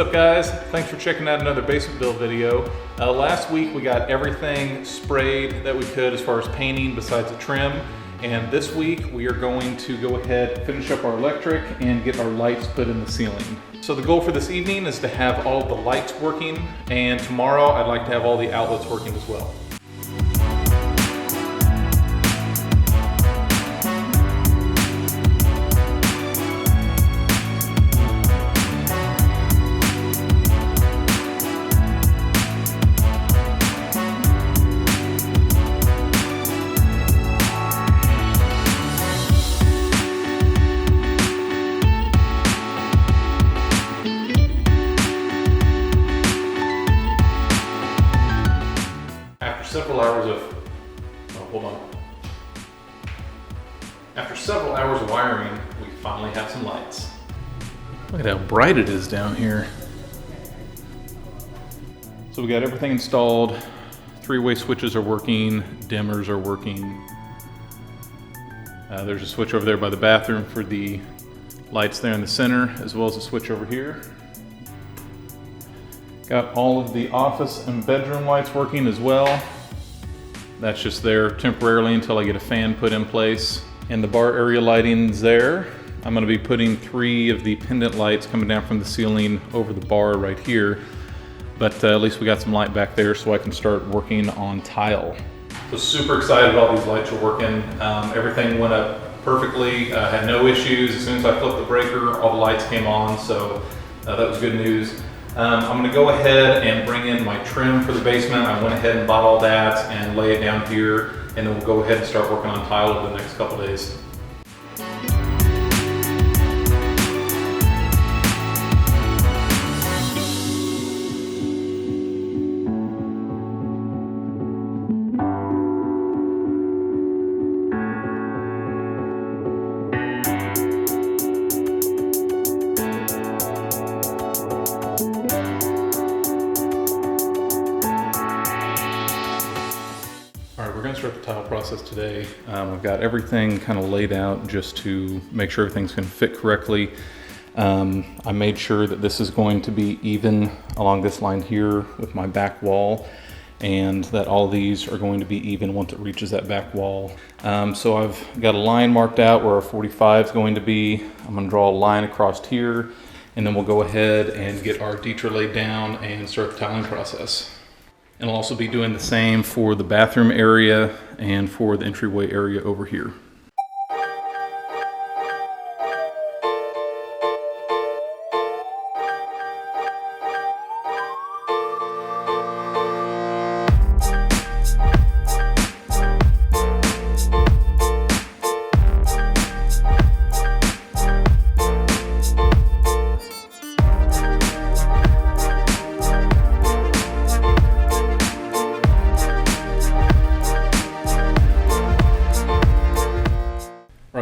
up, guys? Thanks for checking out another basement build video. Last week we got everything sprayed that we could as far as painting besides the trim. And this week we are going to go ahead and finish up our electric and get our lights put in the ceiling. So the goal for this evening is to have all the lights working, and tomorrow I'd like to have all the outlets working as well. After several hours of wiring, we finally have some lights. Look at how bright it is down here. So we got everything installed. Three-way switches are working, dimmers are working. There's a switch over there by the bathroom for the lights there in the center, as well as a switch over here. Got all of the office and bedroom lights working as well. That's just there temporarily until I get a fan put in place. And the bar area lighting's there. I'm gonna be putting 3 of the pendant lights coming down from the ceiling over the bar right here. But at least we got some light back there so I can start working on tile. So super excited all these lights are working. Everything went up perfectly, had no issues. As soon as I flipped the breaker, all the lights came on, so that was good news. I'm gonna go ahead and bring in my trim for the basement. I went ahead and bought all that and lay it down here, and then we'll go ahead and start working on tile over the next couple days. We're going to start the tile process today. I've got everything kind of laid out just to make sure everything's going to fit correctly. I made sure that this is going to be even along this line here with my back wall, and that all these are going to be even once it reaches that back wall. So I've got a line marked out where our 45 is going to be. I'm going to draw a line across here, and then we'll go ahead and get our Ditra laid down and start the tiling process. And I'll also be doing the same for the bathroom area and for the entryway area over here.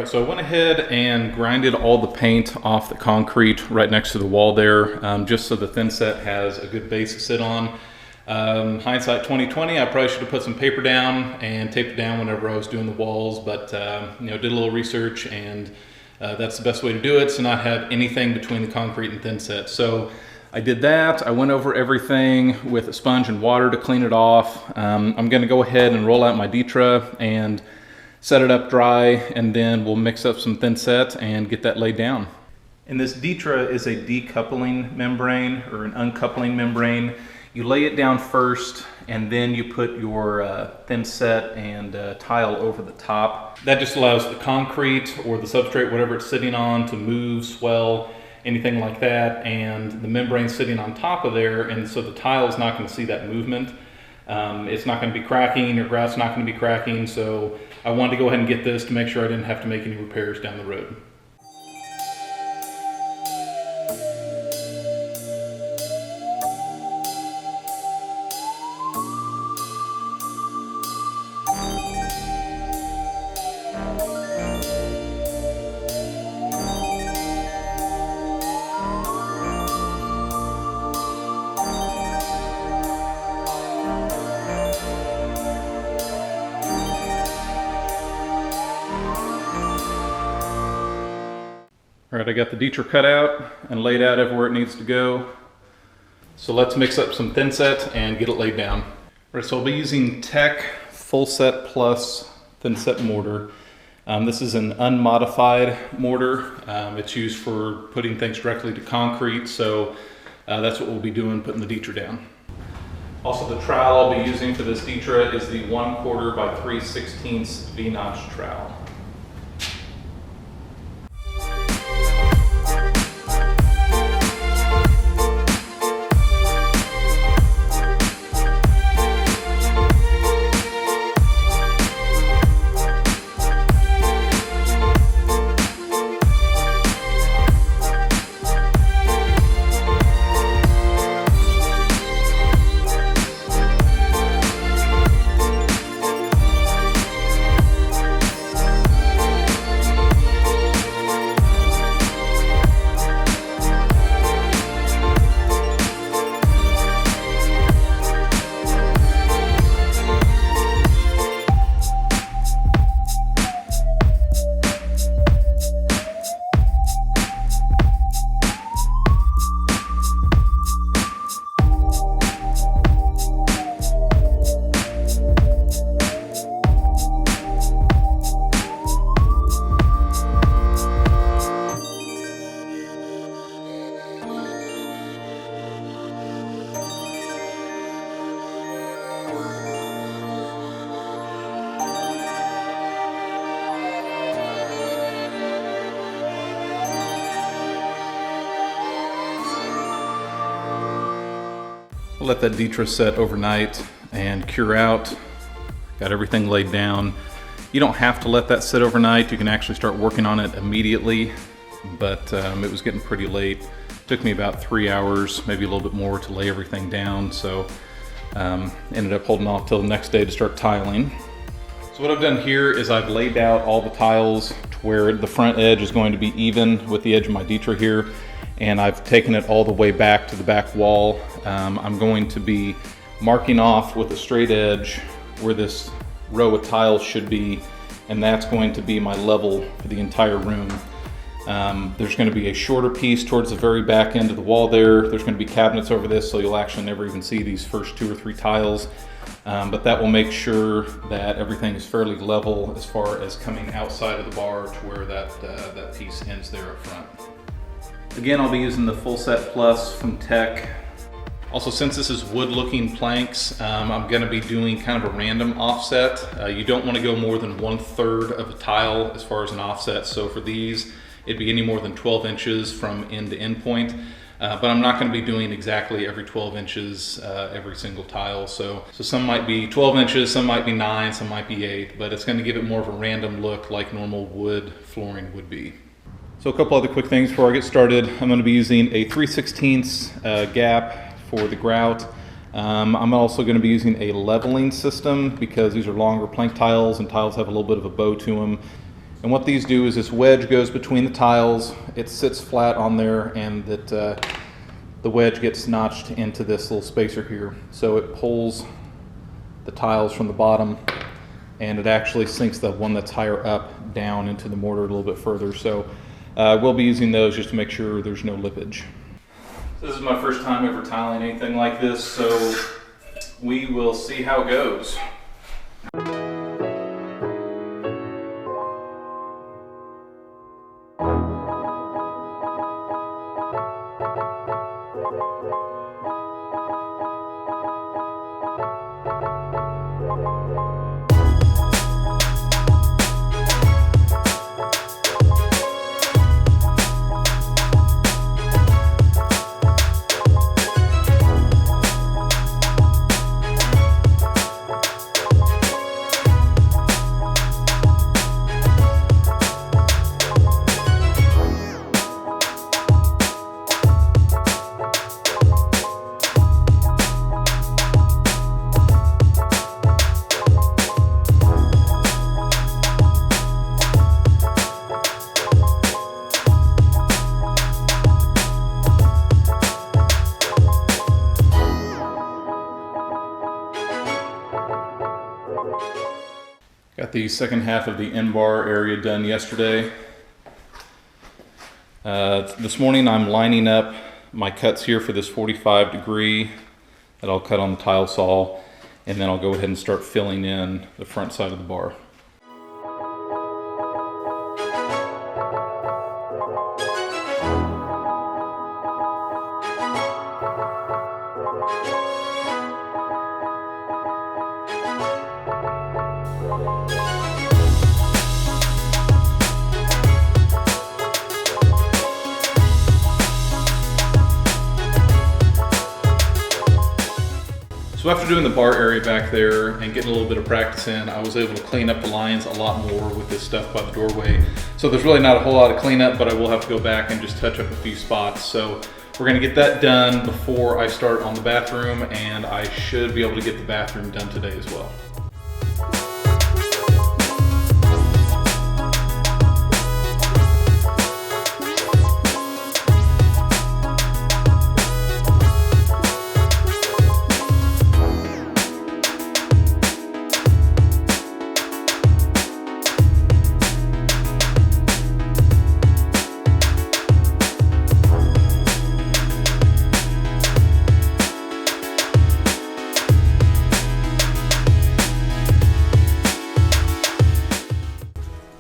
So I went ahead and grinded all the paint off the concrete right next to the wall there, just so the thin set has a good base to sit on. Hindsight 2020, I probably should have put some paper down and taped it down whenever I was doing the walls, but you know, did a little research, and that's the best way to do it, to not have anything between the concrete and thin set. So I did that. I went over everything with a sponge and water to clean it off. I'm going to go ahead and roll out my Ditra and set it up dry, and then we'll mix up some thin set and get that laid down. And this Ditra is a decoupling membrane, or an uncoupling membrane. You lay it down first, and then you put your thin set and tile over the top. That just allows the concrete or the substrate, whatever it's sitting on, to move, swell, anything like that, and the membrane sitting on top of there, and so the tile is not going to see that movement. It's not going to be cracking, your grout's not going to be cracking, so I wanted to go ahead and get this to make sure I didn't have to make any repairs down the road. All right, I got the Ditra cut out and laid out everywhere it needs to go. So let's mix up some thin set and get it laid down. All right, so I'll be using Tech Full Set Plus Thin Set Mortar. This is an unmodified mortar. It's used for putting things directly to concrete, so that's what we'll be doing, putting the Ditra down. Also, the trowel I'll be using for this Ditra is the 1/4 by 3/16 V-notch trowel. Let that Ditra set overnight and cure out. Got everything laid down. You don't have to let that sit overnight. You can actually start working on it immediately, but it was getting pretty late. Took me about 3 hours, maybe a little bit more, to lay everything down, so ended up holding off till the next day to start tiling. So what I've done here is I've laid out all the tiles to where the front edge is going to be even with the edge of my Ditra here, and I've taken it all the way back to the back wall. I'm going to be marking off with a straight edge where this row of tiles should be, and that's going to be my level for the entire room. There's going to be a shorter piece towards the very back end of the wall there. There's going to be cabinets over this, so you'll actually never even see these first 2 or 3 tiles. But that will make sure that everything is fairly level as far as coming outside of the bar to where that piece ends there up front. Again, I'll be using the Full Set Plus from Tech. Also, since this is wood looking planks, I'm going to be doing kind of a random offset. You don't want to go more than 1/3 of a tile as far as an offset. So for these, it'd be any more than 12 inches from end to end point. But I'm not going to be doing exactly every 12 inches every single tile. So some might be 12 inches, some might be 9, some might be 8, but it's going to give it more of a random look like normal wood flooring would be. So a couple other quick things before I get started. I'm going to be using a 3/16 gap for the grout. I'm also going to be using a leveling system because these are longer plank tiles and tiles have a little bit of a bow to them. And what these do is this wedge goes between the tiles, it sits flat on there, and that the wedge gets notched into this little spacer here. So it pulls the tiles from the bottom, and it actually sinks the one that's higher up down into the mortar a little bit further. So we'll be using those just to make sure there's no lippage. So this is my first time ever tiling anything like this, so we will see how it goes. Got the second half of the end bar area done yesterday. This morning I'm lining up my cuts here for this 45 degree that I'll cut on the tile saw, and then I'll go ahead and start filling in the front side of the bar. So after doing the bar area back there and getting a little bit of practice in, I was able to clean up the lines a lot more with this stuff by the doorway. So there's really not a whole lot of cleanup, but I will have to go back and just touch up a few spots. So we're gonna get that done before I start on the bathroom, and I should be able to get the bathroom done today as well.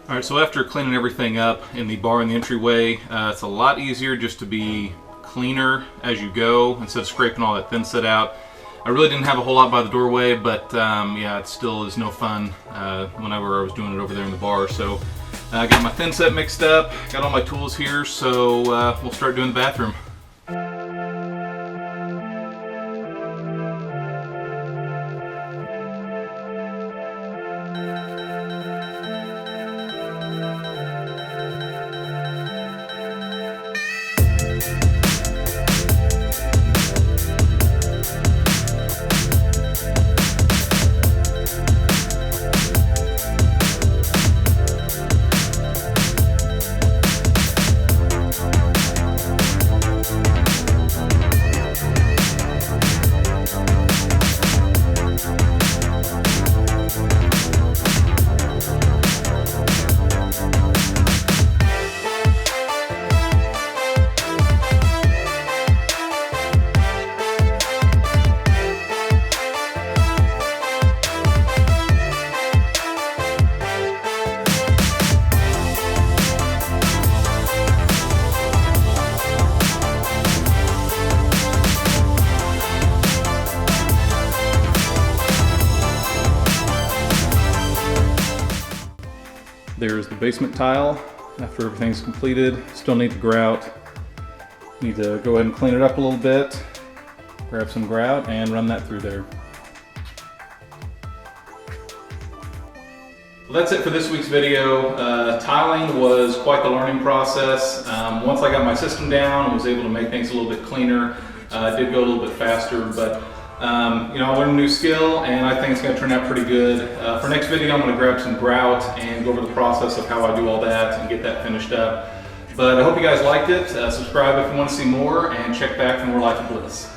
Alright, so after cleaning everything up in the bar and the entryway, it's a lot easier just to be cleaner as you go instead of scraping all that thin set out. I really didn't have a whole lot by the doorway, but yeah, it still is no fun whenever I was doing it over there in the bar. So I got my thin set mixed up, got all my tools here, so we'll start doing the bathroom. There's the basement tile. After everything's completed, still need the grout. Need to go ahead and clean it up a little bit, grab some grout and run that through there. Well, that's it for this week's video. Tiling was quite the learning process. Once I got my system down and was able to make things a little bit cleaner, it did go a little bit faster, but you know, I learned a new skill and I think it's going to turn out pretty good. For next video, I'm going to grab some grout and go over the process of how I do all that and get that finished up. But I hope you guys liked it. Subscribe if you want to see more, and check back for more Life of Bliss.